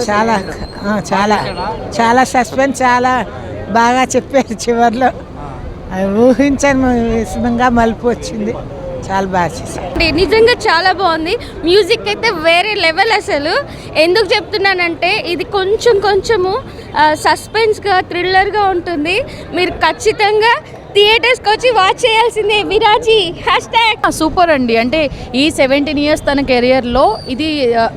చాలా చాలా చాలా సస్పెన్స్, చాలా బాగా చెప్పారు చివరిలో. అది ఊహించని విధంగా మలుపు వచ్చింది. చాలా బాగా చేశారు. నిజంగా చాలా బాగుంది. మ్యూజిక్ అయితే వేరే లెవెల్. అసలు ఎందుకు చెప్తున్నానంటే ఇది కొంచెము సస్పెన్స్గా థ్రిల్లర్గా ఉంటుంది. మీరు ఖచ్చితంగా థియేటర్స్కి వచ్చి వాచ్ చేయాల్సిందే. విరాజీ #. సూపర్ అండి. అంటే ఈ 17 years తన కెరియర్లో ఇది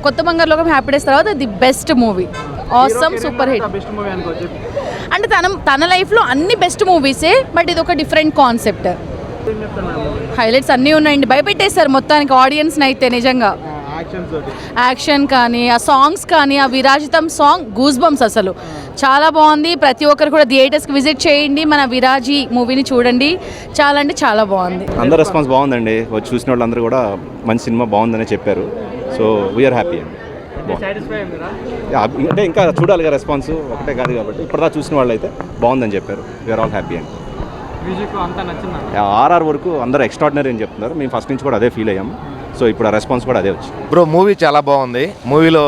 కొత్త బంగారు లోకం, హ్యాపీ డేస్ తర్వాత the best movie. Awesome, super hit. అంటే తన లైఫ్లో అన్ని బెస్ట్ మూవీసే, బట్ ఇది ఒక డిఫరెంట్ కాన్సెప్ట్. హైలైట్స్ అన్నీ ఉన్నాయండి. భయపెట్టేశారు మొత్తానికి ఆడియన్స్ని అయితే. నిజంగా యాక్షన్ కానీ, ఆ సాంగ్స్ కానీ, ఆ విరాజితం సాంగ్ గూస్ బంప్స్ అసలు చాలా బాగుంది. ప్రతి ఒక్కరు కూడా థియేటర్స్కి విజిట్ చేయండి, మన విరాజీ మూవీని చూడండి. చాలా అంటే చాలా బాగుంది. అందరు రెస్పాన్స్ బాగుందండి. వచ్చి చూసిన వాళ్ళందరూ కూడా మంచి సినిమా బాగుందని చెప్పారు. సో వీఆర్ హ్యాపీ అండి. అంటే ఇంకా చూడాలి కదా, రెస్పాన్స్ ఒకటే కాదు కాబట్టి ఇప్పటిదా చూసిన వాళ్ళు అయితే బాగుందని చెప్పారు. వీఆర్ ఆల్ హ్యాపీ అండి. ఆర్ఆర్ వరకు అందరూ ఎక్స్ట్రాడినరీ అని చెప్తున్నారు. మేము ఫస్ట్ నుంచి కూడా అదే ఫీల్ అయ్యాము. సో ఇప్పుడు ఆ రెస్పాన్స్ కూడా అదే వచ్చింది. బ్రో మూవీ చాలా బాగుంది. మూవీలో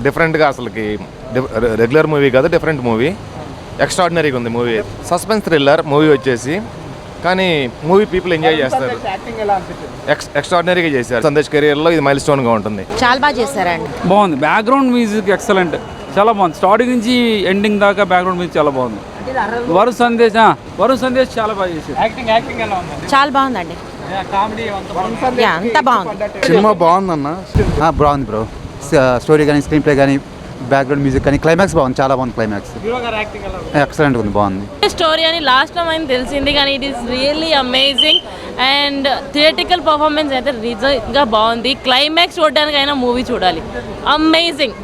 డిఫరెంట్గా, అసలుకి రెగ్యులర్ మూవీ కాదు, డిఫరెంట్ మూవీ. ఎక్స్ట్రాడినరీగా ఉంది మూవీ. సస్పెన్స్ థ్రిల్లర్ మూవీ వచ్చేసి, కానీ మూవీ పీపుల్ ఎంజాయ్ చేస్తారు. ఎక్స్ట్రాడినరీగా చేశారు. సందేశ్ కెరియర్లో ఇది మైల్ స్టోన్గా ఉంటుంది. చాలా బాగా చేశారండి. బాగుంది. బ్యాక్గ్రౌండ్ మ్యూజిక్ ఎక్సలెంట్, చాలా బాగుంది. స్టార్టింగ్ నుంచి ఎండింగ్ దాకా బ్యాక్గ్రౌండ్ మ్యూజిక్ చాలా బాగుంది. వరుణ్ సందేశ్ చాలా బాగా చేశారు. చాలా బాగుందండి. అంతా బాగుంది. సినిమా బాగుందన్న. బాగుంది బ్రో. స్టోరీ కానీ, స్క్రీన్ ప్లే కానీ, బ్యాక్గ్రౌండ్ మ్యూజిక్ కానీ, క్లైమాక్స్ బాగుంది. చాలా బాగుంది క్లైమాక్స్. ఎక్సలెంట్ ఉంది, బాగుంది. స్టోరీ అని లాస్ట్ లో మనకి తెలిసింది, కానీ it is really amazing. And theatrical performance అయితే నిజంగా బాగుంది. క్లైమాక్స్ చూడడానికైనా మూవీ చూడాలి. అమేజింగ్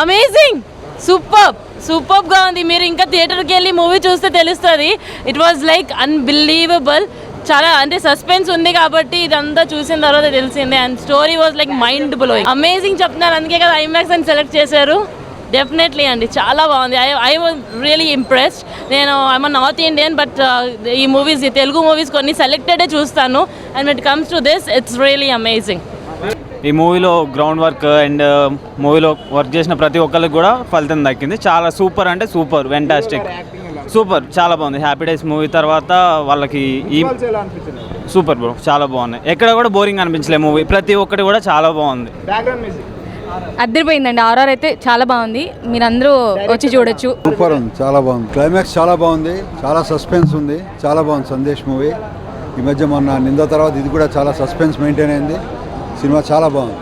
అమేజింగ్, సూపర్గా ఉంది. మీరు ఇంకా థియేటర్కి వెళ్ళి మూవీ చూస్తే తెలుస్తుంది. It was like unbelievable. చాలా అంటే సస్పెన్స్ ఉంది కాబట్టి ఇదంతా చూసిన తర్వాత తెలిసిందే. And story was like mind blowing. Amazing చెప్తున్నారు, అందుకే కదా ఐమాక్స్ అని సెలెక్ట్ చేశారు. డెఫినెట్లీ అండి, చాలా బాగుంది. I was really impressed. నేను ఐఎమ్ నార్త్ ఇండియన్, బట్ ఈ మూవీస్, తెలుగు మూవీస్ కొన్ని సెలెక్టెడే చూస్తాను. And it comes to this, it's really amazing. ఈ మూవీలో గ్రౌండ్ వర్క్ అండ్ మూవీలో వర్క్ చేసిన ప్రతి ఒక్కరికి కూడా ఫలితం దక్కింది. చాలా సూపర్ అంటే సూపర్, వెంటాస్టిక్, సూపర్, చాలా బాగుంది. హ్యాపీ డేస్ మూవీ తర్వాత వాళ్ళకి ఈ సూపర్ బ్రో, చాలా బాగున్నాయి. ఎక్కడ కూడా బోరింగ్ అనిపించలే మూవీ, ప్రతి ఒక్కటి కూడా చాలా బాగుంది. అద్దరిపోయిందండి. ఆర్ఆర్ అయితే చాలా బాగుంది. మీరందరూ వచ్చి చూడొచ్చు. సూపర్ ఉంది, చాలా బాగుంది. క్లైమాక్స్ చాలా బాగుంది. చాలా సస్పెన్స్ ఉంది, చాలా బాగుంది సందేశ్ మూవీ. ఈ మధ్య మొన్న నింద తర్వాత ఇది కూడా చాలా సస్పెన్స్ మెయింటైన్ అయింది. సినిమా చాలా బాగుంది,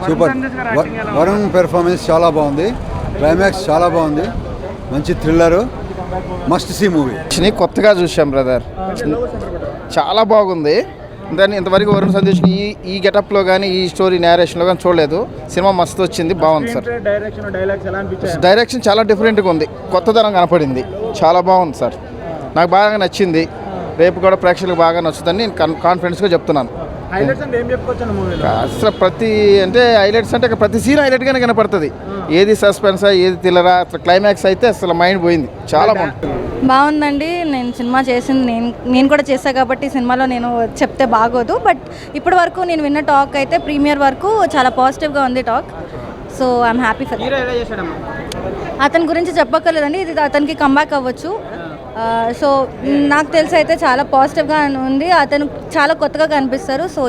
సూపర్. వరుణ్ పెర్ఫార్మెన్స్ చాలా బాగుంది. క్లైమాక్స్ చాలా బాగుంది. మంచి థ్రిల్లరు, మస్ట్ సీ మూవీ. కొత్తగా చూసాం బ్రదర్, చాలా బాగుంది. దాన్ని ఇంతవరకు వరుణ్ సందేశ్ని ఈ గెటప్లో కానీ, ఈ స్టోరీ నేరేషన్లో కానీ చూడలేదు. సినిమా మస్తు వచ్చింది, బాగుంది సార్. డైరెక్షన్ చాలా డిఫరెంట్గా ఉంది, కొత్తదనం కనపడింది. చాలా బాగుంది సార్, నాకు బాగా నచ్చింది. రేపు కూడా ప్రేక్షకులకు బాగా నచ్చుతుందని నేను కాన్ఫిడెన్స్గా చెప్తున్నాను. అసలు హైలైట్స్ అంటే ప్రతి సీన్ హైలైట్గానే కనపడుతుంది. ఏది సస్పెన్సా, ఏది థ్రిల్లరా, అసలు క్లైమాక్స్ అయితే అసలు మైండ్ పోయింది. చాలా బాగుందండి. నేను సినిమా చేసింది నేను కూడా చేశాను కాబట్టి సినిమాలో నేను చెప్తే బాగోదు. బట్ ఇప్పటి వరకు నేను విన్న టాక్ అయితే ప్రీమియర్ వరకు చాలా పాజిటివ్గా ఉంది talk. So I'm happy for అతని గురించి చెప్పక్కర్లేదండి, ఇది అతనికి కంబ్యాక్ అవ్వచ్చు. సో నాకు తెలిసి అయితే చాలా పాజిటివ్గా ఉంది. అతను చాలా కొత్తగా కనిపిస్తారు. సో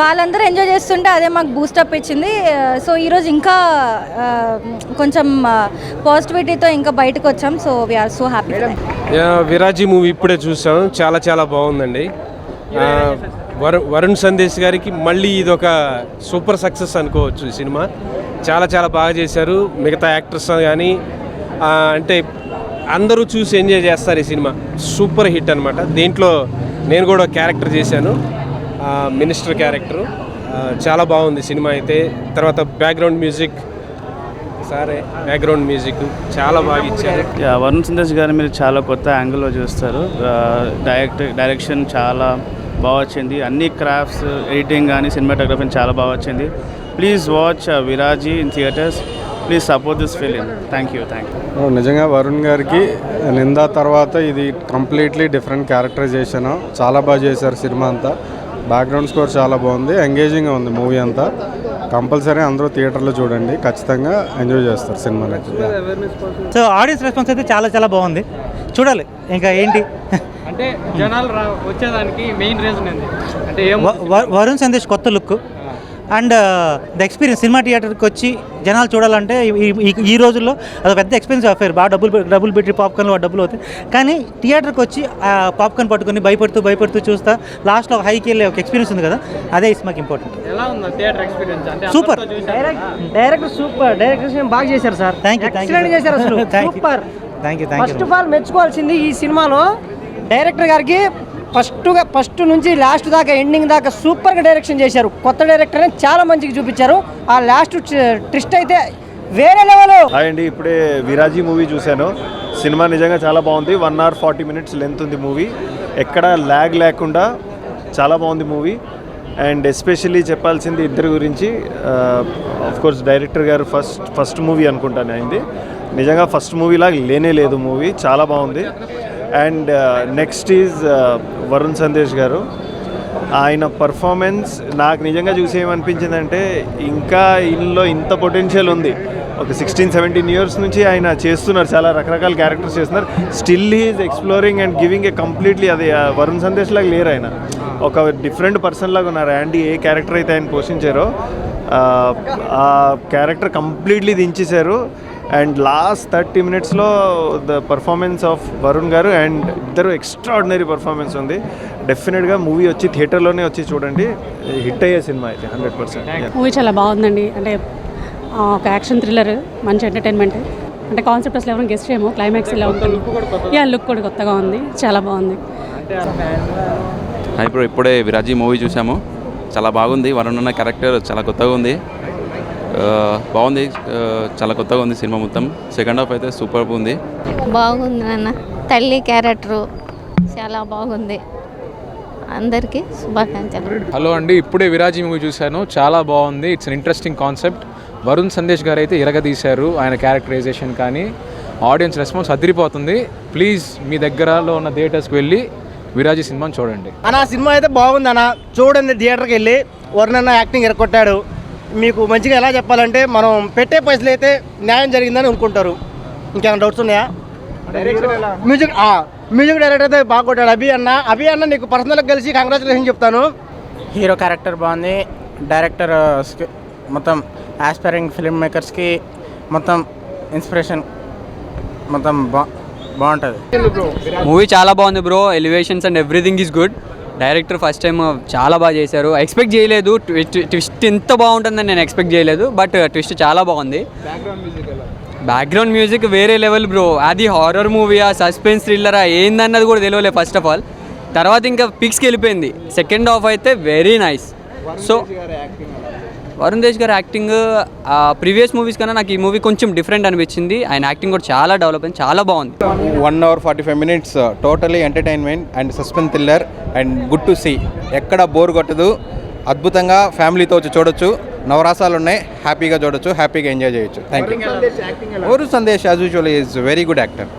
వాళ్ళందరూ ఎంజాయ్ చేస్తుంటే అదే మాకు బూస్టప్ ఇచ్చింది. సో ఈరోజు ఇంకా కొంచెం పాజిటివిటీతో ఇంకా బయటకు వచ్చాం. So we're so happy. Viraaji movie ఇప్పుడే చూసాం, చాలా చాలా బాగుందండి. వరుణ్ సందేశ్ గారికి మళ్ళీ ఇదొక సూపర్ సక్సెస్ అనుకోవచ్చు. ఈ సినిమా చాలా చాలా బాగా చేశారు. మిగతా యాక్టర్స్ కానీ అంటే అందరూ చూసి ఎంజాయ్ చేస్తారు. ఈ సినిమా సూపర్ హిట్ అనమాట. దీంట్లో నేను కూడా క్యారెక్టర్ చేశాను, మినిస్టర్ క్యారెక్టరు. చాలా బాగుంది సినిమా అయితే. తర్వాత బ్యాక్గ్రౌండ్ మ్యూజిక్ చాలా బాగా ఇచ్చారు. వరుణ్ సందేశ్ గారు మీరు చాలా కొత్త యాంగిల్లో చూస్తారు. డైరెక్షన్ చాలా బాగా వచ్చింది. అన్ని క్రాఫ్ట్స్, ఎడిటింగ్ కానీ, సినిమాటోగ్రఫీ చాలా బాగా వచ్చింది. Please watch విరాజీ in theatres. Please support this film. Thank you. నిజంగా వరుణ్ గారికి నిందా తర్వాత ఇది కంప్లీట్లీ డిఫరెంట్ క్యారెక్టరైజేషన్. చాలా బాగా చేశారు సినిమా అంతా. బ్యాక్గ్రౌండ్ స్కోర్ చాలా బాగుంది, ఎంగేజింగ్గా ఉంది మూవీ అంతా. కంపల్సరీ అందరూ థియేటర్లో చూడండి, ఖచ్చితంగా ఎంజాయ్ చేస్తారు సినిమాని. సో ఆడియన్స్ రెస్పాన్స్ అయితే చాలా చాలా బాగుంది, చూడాలి ఇంకా ఏంటి. అంటే జనాలు వచ్చేదానికి మెయిన్ రీజన్ ఏంటి అంటే వరుణ్ సందేశ్ కొత్త look and the experience. Cinema థియేటర్కి వచ్చి జనాలు చూడాలంటే ఈ రోజుల్లో అది పెద్ద ఎక్స్పెన్సివ్ అఫేర్. బాగా డబ్బులు పెట్టి పాప్కార్న్లో డబ్బులు అవుతాయి, కానీ థియేటర్కి వచ్చి పాప్కార్న్ పట్టుకొని భయపడుతూ చూస్తా లాస్ట్లో ఒక హైకి వెళ్ళే ఒక ఎక్స్పీరియన్స్ ఉంది కదా, అదే ఇస్ మాకు ఇంపార్టెంట్. ఎలా ఉంది థియేటర్ ఎక్స్పీరియన్స్? అంటే సూపర్, డైరెక్టర్ సూపర్, డైరెక్షన్ బాగా చేశారు సార్. థ్యాంక్ యూ చేశారు అసలు సూపర్. ఫస్ట్ ఆఫ్ ఆల్ మెచ్చుకోవాల్సింది ఈ సినిమాలో డైరెక్టర్ గారికి. ఫస్ట్ నుంచి లాస్ట్ దాకా ఎండింగ్ దాకా సూపర్గా డైరెక్షన్ చేశారు. కొత్త డైరెక్టర్ చాలా మంచిగా చూపించారు. ఆ లాస్ట్ ట్విస్ట్ అయితే వేరే లెవెల్. అండి ఇప్పుడే విరాజీ మూవీ చూశాను. సినిమా నిజంగా చాలా బాగుంది. 1 hour 40 minutes లెంత్ ఉంది మూవీ. ఎక్కడ ల్యాగ్ లేకుండా చాలా బాగుంది మూవీ. అండ్ ఎస్పెషల్లీ చెప్పాల్సింది ఇద్దరు గురించి. ఆఫ్కోర్స్ డైరెక్టర్ గారు ఫస్ట్ మూవీ అనుకుంటాను అయింది. నిజంగా ఫస్ట్ మూవీలాగా లేనే లేదు మూవీ, చాలా బాగుంది. And next is Varun Sandesh గారు. ఆయన పర్ఫార్మెన్స్ నాకు నిజంగా చూసి ఏమనిపించిందంటే ఇంకా ఇందులో ఇంత పొటెన్షియల్ ఉంది. ఒక 16-17 years నుంచి ఆయన చేస్తున్నారు, చాలా రకరకాల క్యారెక్టర్స్ చేస్తున్నారు. Still he's exploring and giving a completely అది వరుణ్ సందేశ్ లాగా లేరు ఆయన, ఒక డిఫరెంట్ పర్సన్ లాగా ఉన్నారు. యాండీ ఏ క్యారెక్టర్ అయితే ఆయన పోషించారో ఆ క్యారెక్టర్ కంప్లీట్లీ దించేశారు. అండ్ లాస్ట్ 30 minutesలో ద పర్ఫార్మెన్స్ ఆఫ్ వరుణ్ గారు అండ్ ఇద్దరు ఎక్స్ట్రాడినరీ పర్ఫార్మెన్స్ ఉంది. డెఫినెట్గా మూవీ వచ్చి థియేటర్లోనే వచ్చి చూడండి, హిట్ అయ్యే సినిమా అయితే 100%. మూవీ చాలా బాగుందండి. అంటే ఒక యాక్షన్ థ్రిల్లర్, మంచి ఎంటర్టైన్మెంట్. అంటే కాన్సెప్ట్ అసలు ఎవరైనా గెస్ట్ చేయము, క్లైమాక్స్ ఇలా ఉంటుంది. లుక్ కూడా కొత్తగా ఉంది, చాలా బాగుంది. ఇప్పుడే విరాజీ మూవీ చూసాము, చాలా బాగుంది. వరుణ్ అన్న క్యారెక్టర్ చాలా కొత్తగా ఉంది, బాగుంది, చాలా కొత్తగా ఉంది సినిమా మొత్తం. సెకండ్ హాఫ్ అయితే సూపర్ ఉంది. బాగుంది నాన్న, తల్లి క్యారెక్టరు చాలా బాగుంది. అందరికీ శుభాకాంక్షలు. హలో అండి, ఇప్పుడే విరాజీ మూవీ చూశాను, చాలా బాగుంది. It's an interesting concept. Varun Sandesh గారు అయితే ఇరగదీశారు, ఆయన క్యారెక్టరైజేషన్ కానీ ఆడియన్స్ రెస్పాన్స్ అదిరిపోతుంది. ప్లీజ్ మీ దగ్గరలో ఉన్న థియేటర్స్కి వెళ్ళి విరాజీ సినిమాని చూడండి. అన్న సినిమా అయితే బాగుంది అన్న, చూడండి థియేటర్కి వెళ్ళి. వరుణ్ అన్న యాక్టింగ్ ఎరగొట్టాడు. మీకు మంచిగా ఎలా చెప్పాలంటే మనం పెట్టే పైసలు అయితే న్యాయం జరిగిందని అనుకుంటారు. ఇంకేమైనా డౌట్స్ ఉన్నాయా? మ్యూజిక్ డైరెక్టర్ అయితే బాగా కొట్టాడు అభి అన్న నీకు పర్సనల్గా కలిసి కంగ్రాచులేషన్ చెప్తాను. హీరో క్యారెక్టర్ బాగుంది, డైరెక్టర్ మొత్తం ఆస్పైరింగ్ ఫిల్మ్ మేకర్స్కి మొత్తం ఇన్స్పిరేషన్, మొత్తం బాగుంటుంది. మూవీ చాలా బాగుంది bro, elevations and everything is good. Director first time చాలా బాగా చేశారు, ఎక్స్పెక్ట్ చేయలేదు. ట్విస్ట్ ఇంత బాగుంటుందని నేను ఎక్స్పెక్ట్ చేయలేదు, బట్ ట్విస్ట్ చాలా బాగుంది. బ్యాక్గ్రౌండ్ మ్యూజిక్ వేరే లెవెల్ బ్రో. అది హారర్ మూవీయా, సస్పెన్స్ థ్రిల్లరా ఏందన్నది కూడా తెలియలేదు ఫస్ట్ ఆఫ్ ఆల్. తర్వాత ఇంకా పిక్స్కి వెళ్ళిపోయింది. సెకండ్ హాఫ్ అయితే very nice. So Varun Tej గారి యాక్టింగ్ ప్రీవియస్ మూవీస్ కన్నా నాకు ఈ మూవీ కొంచెం డిఫరెంట్ అనిపించింది. ఆయన యాక్టింగ్ కూడా చాలా డెవలప్ అయింది, చాలా బాగుంది. 1 hour 45 minutes totally entertainment and suspense thriller and good to see. ఎక్కడ బోర్ కొట్టదు, అద్భుతంగా ఫ్యామిలీతో వచ్చి చూడొచ్చు. నవరాసాలు ఉన్నాయి, హ్యాపీగా చూడొచ్చు, హ్యాపీగా ఎంజాయ్ చేయొచ్చు. Thank you. Varun Sandesh as usual is very good actor.